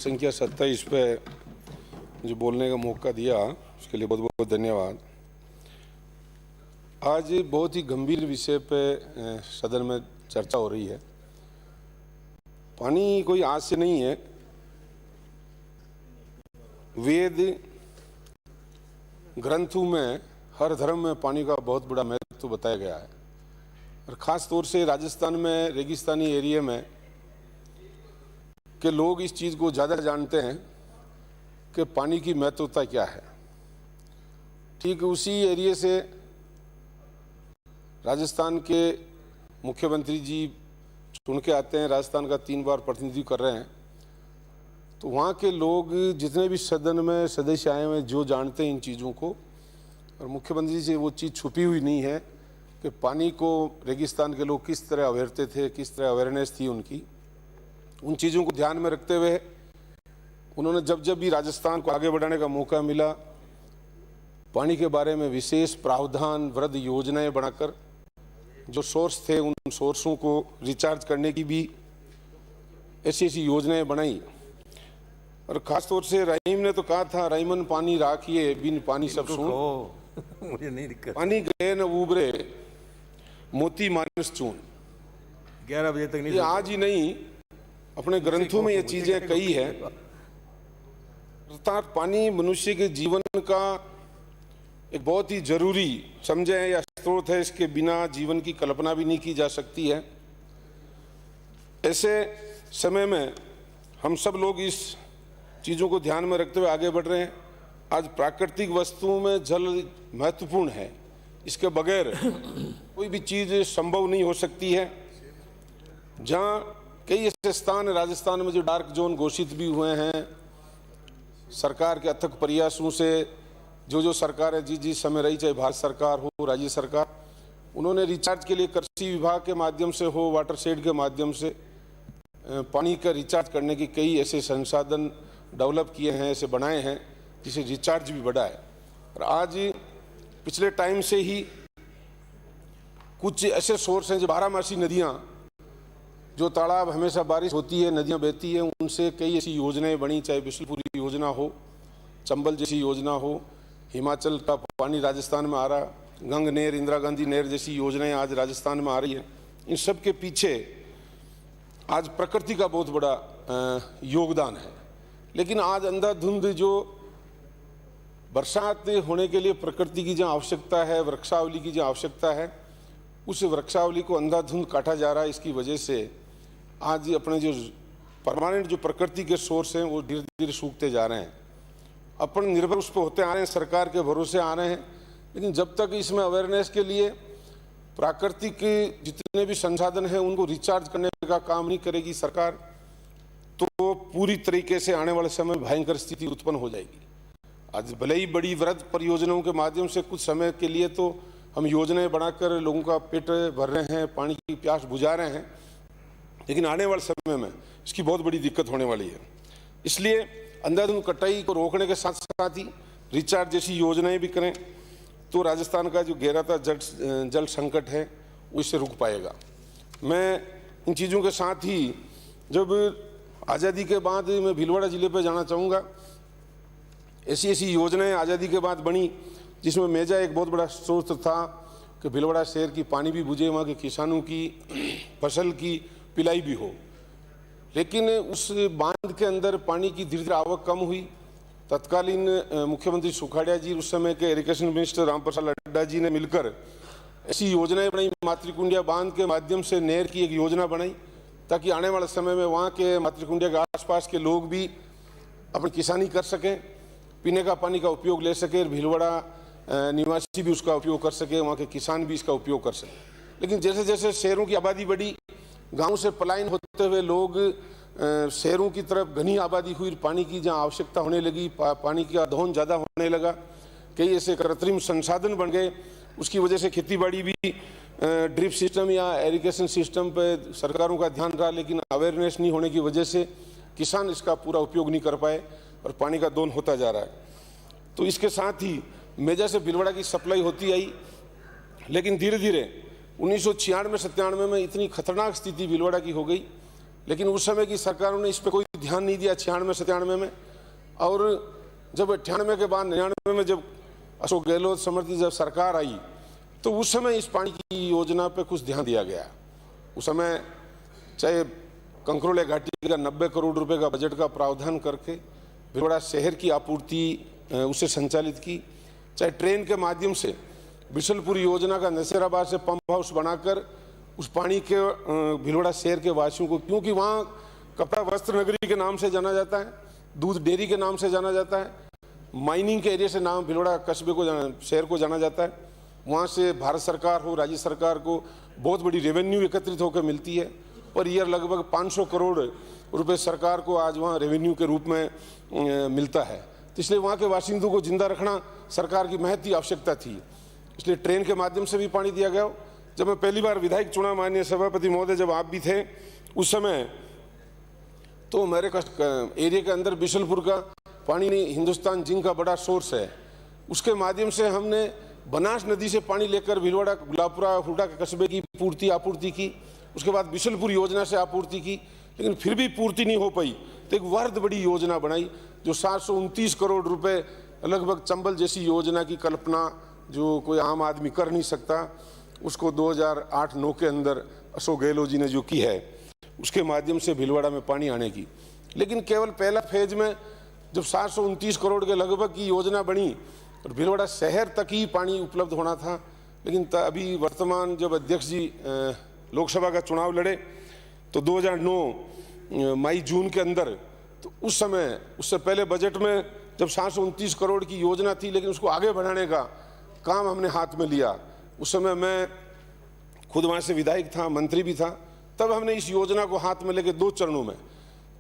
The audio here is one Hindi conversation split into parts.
संख्या 27 पे जो बोलने का मौका दिया उसके लिए बहुत बहुत धन्यवाद। आज बहुत ही गंभीर विषय पे सदन में चर्चा हो रही है। पानी कोई आज से नहीं है। वेद ग्रंथों में हर धर्म में पानी का बहुत बड़ा महत्व बताया गया है और ख़ास तौर से राजस्थान में रेगिस्तानी एरिया में कि लोग इस चीज़ को ज़्यादा जानते हैं कि पानी की महत्वता क्या है। ठीक उसी एरिया से राजस्थान के मुख्यमंत्री जी चुन के आते हैं, राजस्थान का 3 बार प्रतिनिधित्व कर रहे हैं। तो वहाँ के लोग जितने भी सदन में सदस्य आए हुए जो जानते हैं इन चीज़ों को, और मुख्यमंत्री से वो चीज़ छुपी हुई नहीं है कि पानी को रेगिस्तान के लोग किस तरह अवेरते थे, किस तरह अवेयरनेस थी उनकी। उन चीज़ों को ध्यान में रखते हुए उन्होंने जब जब भी राजस्थान को आगे बढ़ाने का मौका मिला, पानी के बारे में विशेष प्रावधान वृद्ध योजनाएं बनाकर जो सोर्स थे उन सोर्सों को रिचार्ज करने की भी ऐसी ऐसी योजनाएं बनाई। और ख़ास तौर से रहीम ने तो कहा था, रहीमन पानी राखिए बिन पानी सब सून, मुझे नहीं दिक्कत। पानी गए न उबरे मोती मानस चून। 11 बजे तक नहीं। ये आज ही नहीं, अपने ग्रंथों में ये चीजें कही है। अर्थात पानी मनुष्य के जीवन का एक बहुत ही जरूरी समझे या स्रोत है। इसके बिना जीवन की कल्पना भी नहीं की जा सकती है। ऐसे समय में हम सब लोग इस चीज़ों को ध्यान में रखते हुए आगे बढ़ रहे हैं। आज प्राकृतिक वस्तुओं में जल महत्वपूर्ण है। इसके बगैर कोई भी चीज़ संभव नहीं हो सकती है। जहाँ कई ऐसे स्थान राजस्थान में जो डार्क जोन घोषित भी हुए हैं, सरकार के अथक प्रयासों से जो सरकार है जिस समय रही, चाहे भारत सरकार हो राज्य सरकार, उन्होंने रिचार्ज के लिए कृषि विभाग के माध्यम से हो, वाटर शेड के माध्यम से पानी का रिचार्ज करने की कई ऐसे संसाधन डेवलप किए हैं, ऐसे बनाए हैं जिसे रिचार्ज भी बढ़ा है। और आज पिछले टाइम से ही कुछ ऐसे सोर्स हैं जो 12मासी नदियाँ, जो तालाब हमेशा बारिश होती है, नदियाँ बहती हैं, उनसे कई ऐसी योजनाएं बनी, चाहे बिशलपुरी योजना हो, चंबल जैसी योजना हो, हिमाचल का पानी राजस्थान में आ रहा, गंग नहर, इंदिरा गांधी नहर जैसी योजनाएं आज राजस्थान में आ रही हैं। इन सब के पीछे आज प्रकृति का बहुत बड़ा योगदान है। लेकिन आज अंधाधुंध जो बरसात होने के लिए प्रकृति की जहाँ आवश्यकता है, वृक्षावली की जहाँ आवश्यकता है, उस वृक्षावली को अंधाधुंध काटा जा रहा है। इसकी वजह से आज अपने जो परमानेंट जो प्रकृति के सोर्स हैं वो धीरे धीरे सूखते जा रहे हैं। अपन निर्भर उस पर होते आ रहे हैं, सरकार के भरोसे आ रहे हैं। लेकिन जब तक इसमें अवेयरनेस के लिए प्राकृतिक जितने भी संसाधन हैं उनको रिचार्ज करने का काम नहीं करेगी सरकार, तो पूरी तरीके से आने वाले समय में भयंकर स्थिति उत्पन्न हो जाएगी। आज भले ही बड़ी वृहद परियोजनाओं के माध्यम से कुछ समय के लिए तो हम योजनाएं बनाकर लोगों का पेट भर रहे हैं, पानी की प्यास बुझा रहे हैं, लेकिन आने वाले समय में इसकी बहुत बड़ी दिक्कत होने वाली है। इसलिए अंधाधुंध कटाई को रोकने के साथ साथ ही रिचार्ज जैसी योजनाएं भी करें तो राजस्थान का जो गहराता जल संकट है वो इससे रुक पाएगा। मैं इन चीज़ों के साथ ही जब आज़ादी के बाद मैं भीलवाड़ा ज़िले पर जाना चाहूँगा। ऐसी ऐसी योजनाएं आज़ादी के बाद बनी जिसमें मेजा एक बहुत बड़ा स्रोत था कि भीलवाड़ा शहर की पानी भी बुझे, वहाँ के किसानों की फसल की पिलाई भी हो। लेकिन उस बांध के अंदर पानी की धीरे धीरे आवक कम हुई। तत्कालीन मुख्यमंत्री सुखाड़िया जी, उस समय के इरिगेशन मिनिस्टर रामप्रसाद लड्डा जी ने मिलकर ऐसी योजनाएं बनाई। मातृकुंडिया बांध के माध्यम से नहर की एक योजना बनाई ताकि आने वाले समय में वहाँ के मातृकुंडिया के आसपास के लोग भी अपनी किसानी कर सकें, पीने का पानी का उपयोग ले सकें, भीलवाड़ा निवासी भी उसका उपयोग कर सके, वहाँ के किसान भी इसका उपयोग कर सकें। लेकिन जैसे जैसे शहरों की आबादी बढ़ी, गांव से पलायन होते हुए लोग शहरों की तरफ घनी आबादी हुई, पानी की जहाँ आवश्यकता होने लगी, पानी का दोहन ज़्यादा होने लगा, कई ऐसे कृत्रिम संसाधन बन गए। उसकी वजह से खेतीबाड़ी भी ड्रिप सिस्टम या इरिगेशन सिस्टम पे सरकारों का ध्यान रहा, लेकिन अवेयरनेस नहीं होने की वजह से किसान इसका पूरा उपयोग नहीं कर पाए और पानी का दोहन होता जा रहा है। तो इसके साथ ही मेजा से भीलवाड़ा की सप्लाई होती आई, लेकिन धीरे धीरे 1996-97 में इतनी खतरनाक स्थिति भीलवाड़ा की हो गई लेकिन उस समय की सरकारों ने इस पर कोई ध्यान नहीं दिया 96-97 में। और जब 98 के बाद 99 में जब अशोक गहलोत समर्थित जब सरकार आई तो उस समय इस पानी की योजना पे कुछ ध्यान दिया गया। उस समय चाहे कंकरोलिया घाटी का 90 करोड़ रुपए का बजट का प्रावधान करके भीलवाड़ा शहर की आपूर्ति उसे संचालित की, चाहे ट्रेन के माध्यम से बिशलपुर योजना का नसीराबाद से पंप हाउस बनाकर उस पानी के भीलवाड़ा शहर के वासियों को, क्योंकि वहाँ कपड़ा वस्त्र नगरी के नाम से जाना जाता है, दूध डेयरी के नाम से जाना जाता है, माइनिंग के एरिया से नाम भीलवाड़ा कस्बे को शहर को जाना जाता है, वहाँ से भारत सरकार हो राज्य सरकार को बहुत बड़ी रेवेन्यू एकत्रित होकर मिलती है। पर ईयर लगभग 500 करोड़ रुपए सरकार को आज वहाँ रेवेन्यू के रूप में मिलता है। तो इसलिए वहाँ के बाशिंदों को जिंदा रखना सरकार की महती आवश्यकता थी, इसलिए ट्रेन के माध्यम से भी पानी दिया गया। जब मैं पहली बार विधायक चुना, माननीय सभापति महोदय, जब आप भी थे उस समय, तो मेरे एरिया के अंदर बिशलपुर का पानी हिंदुस्तान जिंक का बड़ा सोर्स है, उसके माध्यम से हमने बनास नदी से पानी लेकर भीलवाड़ा गुलाबपुरा हुडा के कस्बे की आपूर्ति की। उसके बाद बिशलपुर योजना से आपूर्ति की, लेकिन फिर भी पूर्ति नहीं हो पाई तो एक वर्द बड़ी योजना बनाई जो 729 करोड़ रुपए लगभग चंबल जैसी योजना की कल्पना जो कोई आम आदमी कर नहीं सकता, उसको 2008-09 के अंदर अशोक गहलोत जी ने जो की है उसके माध्यम से भीलवाड़ा में पानी आने की। लेकिन केवल पहला फेज में जब 729 करोड़ के लगभग की योजना बनी और भीलवाड़ा शहर तक ही पानी उपलब्ध होना था, लेकिन अभी वर्तमान जब अध्यक्ष जी लोकसभा का चुनाव लड़े तो 2009 मई जून के अंदर, तो उस समय उससे पहले बजट में जब 729 करोड़ की योजना थी, लेकिन उसको आगे बढ़ाने का काम हमने हाथ में लिया। उस समय मैं खुद वहाँ से विधायक था, मंत्री भी था, तब हमने इस योजना को हाथ में लेके 2 चरणों में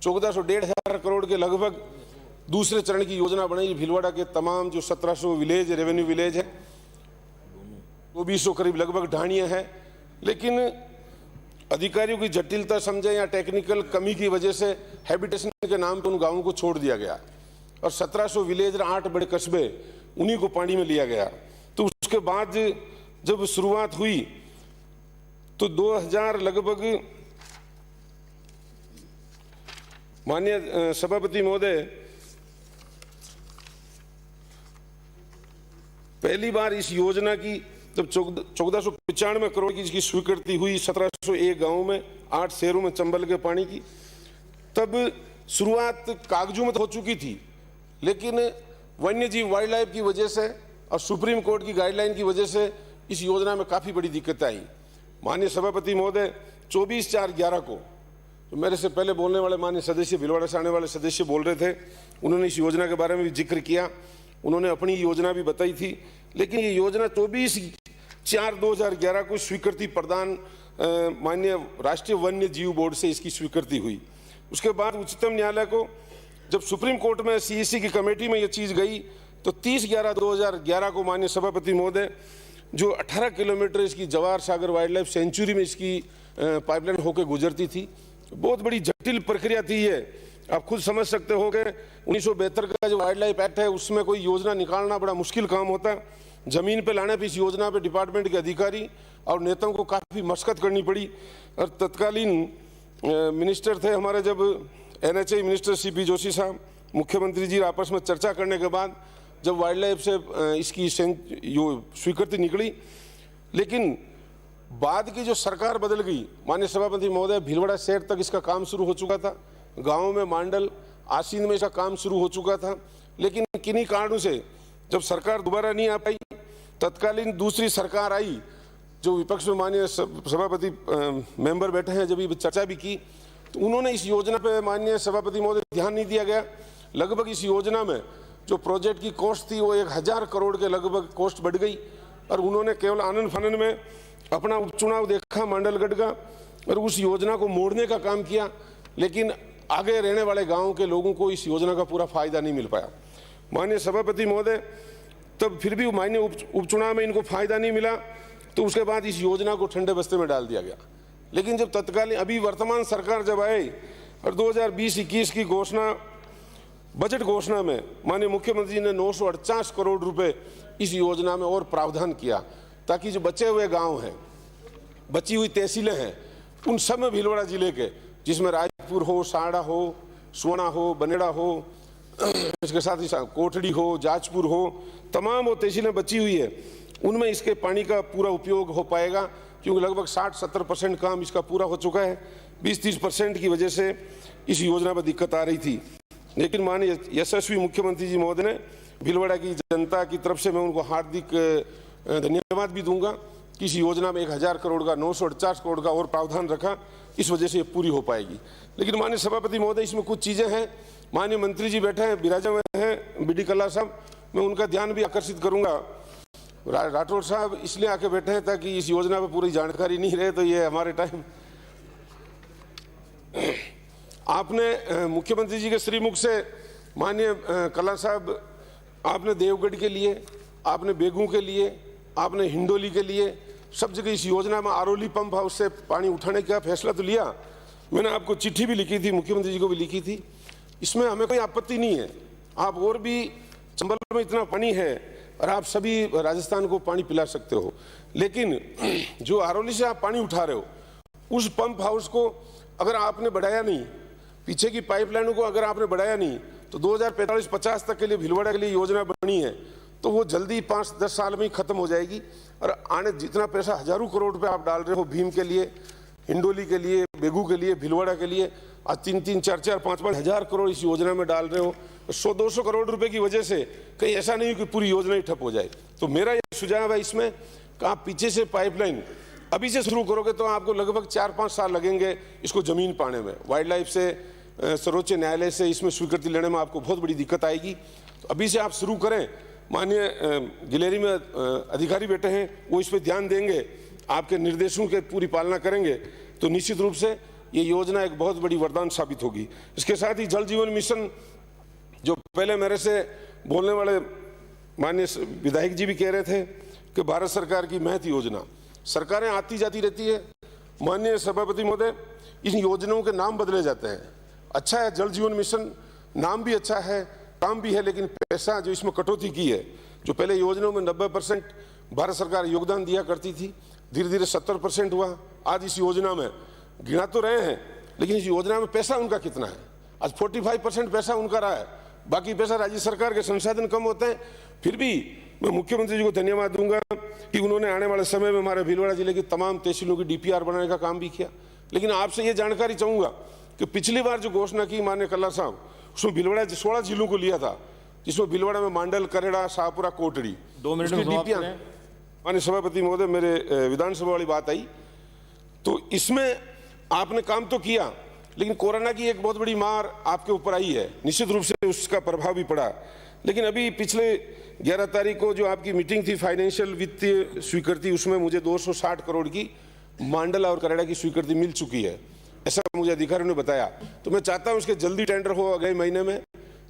1400-1500 करोड़ के लगभग दूसरे चरण की योजना बनाई। भीलवाड़ा के तमाम जो 1700 विलेज रेवेन्यू विलेज है, 200 करीब लगभग ढाणियाँ हैं, लेकिन अधिकारियों की जटिलता समझे या टेक्निकल कमी की वजह से हैबिटेशन के नाम पर उन गांवों को छोड़ दिया गया और 1700 विलेज 8 बड़े कस्बे उन्हीं को पानी में लिया गया। तो उसके बाद जब शुरुआत हुई तो 2000 लगभग, माननीय सभापति महोदय, पहली बार इस योजना की जब 1495 करोड़ की इसकी स्वीकृति हुई 1701 गांवों में 8 शहरों में चंबल के पानी की, तब शुरुआत कागजों में तो हो चुकी थी, लेकिन वन्य जीव वाइल्ड लाइफ की वजह से और सुप्रीम कोर्ट की गाइडलाइन की वजह से इस योजना में काफ़ी बड़ी दिक्कत आई। माननीय सभापति महोदय 24/4/11 को तो मेरे से पहले बोलने वाले माननीय सदस्य, भीलवाड़ा से आने वाले सदस्य बोल रहे थे, उन्होंने इस योजना के बारे में भी जिक्र किया, उन्होंने अपनी योजना भी बताई थी, लेकिन ये योजना 24/4/2011 को स्वीकृति प्रदान माननीय राष्ट्रीय वन्य जीव बोर्ड से इसकी स्वीकृति हुई। उसके बाद उच्चतम न्यायालय को जब सुप्रीम कोर्ट में CEC की कमेटी में ये चीज़ गई तो 30/11/2011 को माननीय सभापति महोदय जो 18 किलोमीटर इसकी Jawahar Sagar wild life sanctuary में इसकी पाइपलाइन होकर गुजरती थी, बहुत बड़ी जटिल प्रक्रिया थी ये। आप खुद समझ सकते हो कि 1972 का जो वाइल्ड लाइफ एक्ट है उसमें कोई योजना निकालना बड़ा मुश्किल काम होता है। जमीन पे लाने पे इस योजना पे डिपार्टमेंट के अधिकारी और नेताओं को काफ़ी मशक्कत करनी पड़ी। और तत्कालीन मिनिस्टर थे हमारे, जब NHI मिनिस्टर CP जोशी साहब, मुख्यमंत्री जी आपस में चर्चा करने के बाद जब वाइल्ड लाइफ से इसकी स्वीकृति निकली, लेकिन बाद की जो सरकार बदल गई, माननीय सभापति महोदय, भीलवाड़ा शहर तक इसका काम शुरू हो चुका था, गाँव में मांडल आसीन में इसका काम शुरू हो चुका था, लेकिन किन्हीं कारणों से जब सरकार दोबारा नहीं आ पाई, तत्कालीन दूसरी सरकार आई, जो विपक्ष में माननीय सभापति मेंबर बैठे हैं, जब ये चर्चा भी की तो उन्होंने इस योजना पे माननीय सभापति महोदय ध्यान नहीं दिया गया। लगभग इस योजना में जो प्रोजेक्ट की कॉस्ट थी वो 1000 करोड़ के लगभग कॉस्ट बढ़ गई और उन्होंने केवल आनन फानन में अपना उपचुनाव देखा मांडलगढ़ का और उस योजना को मोड़ने का काम किया, लेकिन आगे रहने वाले गाँव के लोगों को इस योजना का पूरा फायदा नहीं मिल पाया। माननीय सभापति महोदय, तब फिर भी माननीय उपचुनाव में इनको फायदा नहीं मिला तो उसके बाद इस योजना को ठंडे बस्ते में डाल दिया गया। लेकिन जब तत्कालीन अभी वर्तमान सरकार जब आई और 2020-21 की घोषणा, बजट घोषणा में माननीय मुख्यमंत्री जी ने 948 करोड़ रुपए इस योजना में और प्रावधान किया ताकि जो बचे हुए गांव हैं, बची हुई तहसीलें हैं, उन सब में भीलवाड़ा जिले के जिसमें राजपुर हो, साड़ा हो, सुवना हो, बनेड़ा हो, इसके साथ ही कोठड़ी हो, जाजपुर हो, तमाम वो तहसीलें बची हुई है, उनमें इसके पानी का पूरा उपयोग हो पाएगा, क्योंकि लगभग 60-70% काम इसका पूरा हो चुका है। 20-30% की वजह से इस योजना में दिक्कत आ रही थी। लेकिन माननीय यशस्वी मुख्यमंत्री जी महोदय ने, भीलवाड़ा की जनता की तरफ से मैं उनको हार्दिक धन्यवाद भी दूंगा कि इस योजना में 1000 करोड़ का 948 करोड़ का और प्रावधान रखा, इस वजह से ये पूरी हो पाएगी। लेकिन माननीय सभापति महोदय, इसमें कुछ चीज़ें हैं, माननीय मंत्री जी बैठे हैं, विराजमान हैं बीडी कल्ला साहब, मैं उनका ध्यान भी आकर्षित करूंगा। राठौड़ साहब इसलिए आके बैठे हैं ताकि इस योजना पर पूरी जानकारी नहीं रहे, तो ये हमारे टाइम आपने मुख्यमंत्री जी के श्रीमुख से, माननीय कल्ला साहब, आपने देवगढ़ के लिए, आपने बेगू के लिए, आपने हिंडोली के लिए, सब जगह इस योजना में आरोली पंप हाउस से पानी उठाने का फैसला तो लिया। मैंने आपको चिट्ठी भी लिखी थी, मुख्यमंत्री जी को भी लिखी थी, इसमें हमें कोई आपत्ति नहीं है। आप और भी, चंबल में इतना पानी है और आप सभी राजस्थान को पानी पिला सकते हो, लेकिन जो आरोली से आप पानी उठा रहे हो, उस पंप हाउस को अगर आपने बढ़ाया नहीं, पीछे की पाइपलाइनों को अगर आपने बढ़ाया नहीं, तो 2045-50 तक के लिए भीलवाड़ा के लिए योजना बनी है, तो वो जल्दी 5-10 साल में ही खत्म हो जाएगी। और आने जितना पैसा हजारों करोड़ रुपए आप डाल रहे हो भीम के लिए, हिंडोली के लिए, बेगू के लिए, भीलवाड़ा के लिए, आज 3-3, 4-4, 5-5 हजार करोड़ इस योजना में डाल रहे हो। 100-200 करोड़ रुपए की वजह से कहीं ऐसा नहीं कि पूरी योजना ही ठप हो जाए। तो मेरा ये सुझाव है इसमें कि आप पीछे से पाइपलाइन अभी से शुरू करोगे तो आपको लगभग 4-5 साल लगेंगे इसको जमीन पाने में। वाइल्ड लाइफ से, सर्वोच्च न्यायालय से इसमें स्वीकृति लेने में आपको बहुत बड़ी दिक्कत आएगी। तो अभी से आप शुरू करें। माननीय गिलेरी में अधिकारी बैठे हैं, वो इस पर ध्यान देंगे, आपके निर्देशों के पूरी पालना करेंगे, तो निश्चित रूप से ये योजना एक बहुत बड़ी वरदान साबित होगी। इसके साथ ही जल जीवन मिशन, जो पहले मेरे से बोलने वाले माननीय विधायक जी भी कह रहे थे कि भारत सरकार की महत योजना, सरकारें आती जाती रहती है। माननीय सभापति महोदय, इन योजनाओं के नाम बदले जाते हैं। अच्छा है, जल जीवन मिशन नाम भी अच्छा है, काम भी है, लेकिन पैसा जो इसमें कटौती की है, जो पहले योजनाओं में 90% भारत सरकार योगदान दिया करती थी, धीरे धीरे 70% हुआ। आज इस योजना में गिना तो रहे हैं, लेकिन इस योजना में पैसा उनका कितना है? आज 45% पैसा उनका रहा है, बाकी पैसा राज्य सरकार के संसाधन कम होते हैं। फिर भी मैं मुख्यमंत्री जी को धन्यवाद दूंगा कि उन्होंने आने वाले समय में हमारे भीलवाड़ा जिले की तमाम तहसीलों की DPR बनाने का काम भी किया। लेकिन आपसे ये जानकारी चाहूंगा कि पिछली बार जो घोषणा की माननीय कल्ला साहब, उसमें भीलवाड़ा 16 जिलों को लिया था, जिसमें भीलवाड़ा में मांडल, करेड़ा, शाहपुरा, कोटड़ी, 2 मिनट में DPR। माननीय सभापति महोदय, मेरे विधानसभा वाली बात आई, तो इसमें आपने काम तो किया, लेकिन कोरोना की एक बहुत बड़ी मार आपके ऊपर आई है, निश्चित रूप से उसका प्रभाव भी पड़ा। लेकिन अभी पिछले 11 तारीख को जो आपकी मीटिंग थी फाइनेंशियल वित्तीय स्वीकृति, उसमें मुझे 260 करोड़ की मांडल और करेड़ा की स्वीकृति मिल चुकी है, ऐसा मुझे अधिकारियों ने बताया। तो मैं चाहता हूं उसके जल्दी टेंडर हो अगले महीने में,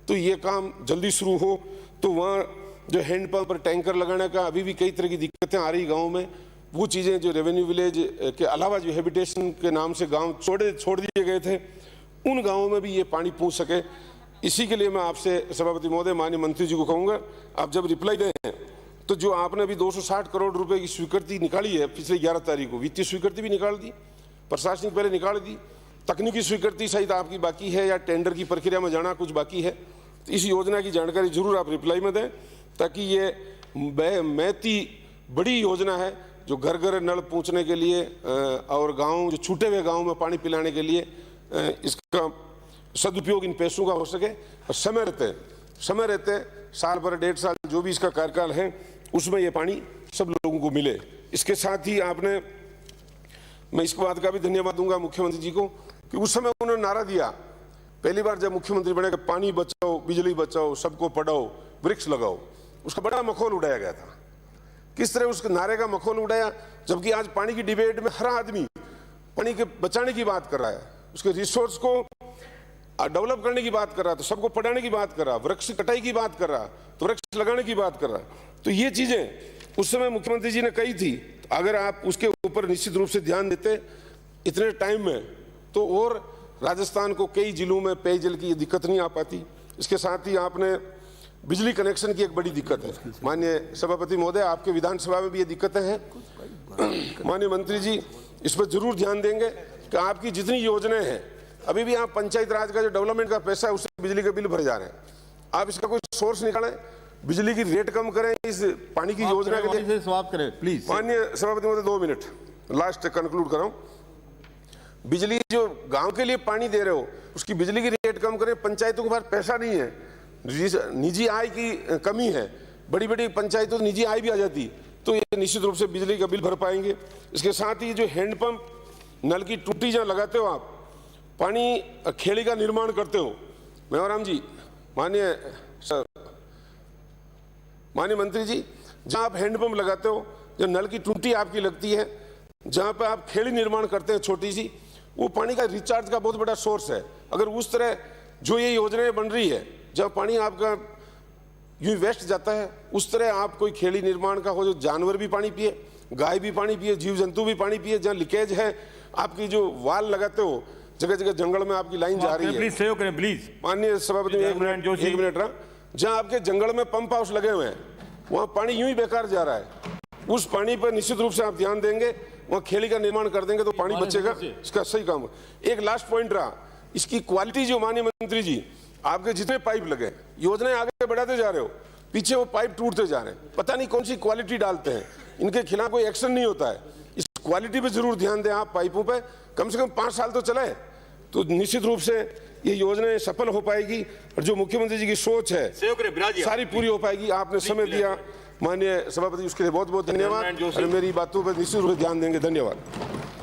तो ये काम जल्दी शुरू हो। तो वहाँ जो हैंडपंप पर टैंकर लगाने का अभी भी कई तरह की दिक्कतें आ रही गाँव में, वो चीज़ें जो रेवेन्यू विलेज के अलावा जो हैबिटेशन के नाम से गांव छोड़ दिए गए थे, उन गांवों में भी ये पानी पहुंच सके। इसी के लिए मैं आपसे सभापति महोदय, माननीय मंत्री जी को कहूँगा, आप जब रिप्लाई दें तो जो आपने अभी 260 करोड़ रुपए की स्वीकृति निकाली है पिछले 11 तारीख को, वित्तीय स्वीकृति भी निकाल दी, प्रशासनिक पहले निकाल दी, तकनीकी स्वीकृति सहित आपकी बाकी है या टेंडर की प्रक्रिया में जाना कुछ बाकी है, तो इस योजना की जानकारी जरूर आप रिप्लाई में दें, ताकि ये महती बड़ी योजना है जो घर घर नल पहुंचने के लिए और गांव, जो छूटे हुए गांव में पानी पिलाने के लिए इसका सदुपयोग इन पैसों का हो सके। और समय रहते साल भर 1.5 साल जो भी इसका कार्यकाल है, उसमें ये पानी सब लोगों को मिले। इसके साथ ही आपने, मैं इस बात का भी धन्यवाद दूंगा मुख्यमंत्री जी को कि उस समय उन्होंने नारा दिया, पहली बार जब मुख्यमंत्री बने, पानी बचाओ, बिजली बचाओ, सबको पढ़ाओ, वृक्ष लगाओ, उसका बड़ा मखौल उड़ाया गया था। किस तरह उस नारे का मखौल उड़ाया, जबकि आज पानी की डिबेट में हर आदमी पानी के बचाने की बात कर रहा है, उसके रिसोर्स को डेवलप करने की बात कर रहा है, तो सबको पढ़ाने की बात कर रहा, वृक्ष कटाई की बात कर रहा, तो वृक्ष लगाने की बात कर रहा। तो ये चीजें उस समय मुख्यमंत्री जी ने कही थी, अगर आप उसके ऊपर निश्चित रूप से ध्यान देते इतने टाइम में, तो और राजस्थान को कई जिलों में पेयजल की दिक्कत नहीं आ पाती। इसके साथ ही आपने बिजली कनेक्शन की एक बड़ी दिक्कत है, माननीय सभापति महोदय, आपके विधानसभा में भी ये दिक्कतें हैं। माननीय मंत्री जी इस पर जरूर ध्यान देंगे कि आपकी जितनी योजनाएं हैं अभी भी आप पंचायत राज का जो डेवलपमेंट का पैसा है उससे बिजली के बिल भरे जा रहे हैं। आप इसका कोई सोर्स निकालें, बिजली की रेट कम करें, इस पानी की योजना के लिए। समाप्त करें प्लीज। माननीय सभापति महोदय 2 मिनट लास्ट कंक्लूड कर रहा हूं। बिजली जो गांव के लिए पानी दे रहे हो उसकी बिजली की रेट कम करें। पंचायतों के पास पैसा नहीं है, निजी आय की कमी है, बड़ी बड़ी पंचायतों को निजी आय भी आ जाती, तो ये निश्चित रूप से बिजली का बिल भर पाएंगे। इसके साथ ही जो हैंडपंप नल की टूटी जहाँ लगाते हो आप, पानी खेड़ी का निर्माण करते हो, मेवाराम जी, माननीय मंत्री जी, जहाँ आप हैंडपंप लगाते हो, जो नल की टूटी आपकी लगती है, जहाँ पे आप खेड़ी निर्माण करते हैं छोटी सी, वो पानी का रिचार्ज का बहुत बड़ा सोर्स है। अगर उस तरह जो ये योजनाएं बन रही है, जहाँ पानी आपका यूं वेस्ट जाता है, उस तरह आप कोई खेड़ी निर्माण का हो, जो जानवर भी पानी पिए, गाय भी पानी पिए, जीव जंतु भी पानी पिए। जहाँ लीकेज है, आपकी जो वाल लगाते हो, जगह जगह जंगल में आपकी लाइन जा रही है, प्लीज सहयोग करें प्लीज। माननीय सभापति एक मिनट रहा, जहाँ आपके जंगल में पंप हाउस लगे हुए हैं, वहाँ पानी यूं ही बेकार जा रहा है। उस पानी पर निश्चित रूप से आप ध्यान देंगे, वहाँ खेड़ी का निर्माण कर देंगे तो पानी बचेगा, इसका सही काम। एक लास्ट पॉइंट रहा, इसकी क्वालिटी जो माननीय मंत्री जी, आपके जितने पाइप लगे, योजनाएं आगे बढ़ाते जा रहे हो, पीछे वो पाइप टूटते जा रहे हैं, पता नहीं कौन सी क्वालिटी डालते हैं, इनके खिलाफ कोई एक्शन नहीं होता है। इस क्वालिटी पे जरूर ध्यान दें आप, पाइपों पे कम से कम 5 साल तो चलाए, तो निश्चित रूप से ये योजनाएं सफल हो पाएगी और जो मुख्यमंत्री जी की सोच है सारी पूरी हो पाएगी। आपने समय दिया माननीय सभापति, उसके लिए बहुत बहुत धन्यवाद और मेरी बातों पर निश्चित रूप से ध्यान देंगे। धन्यवाद।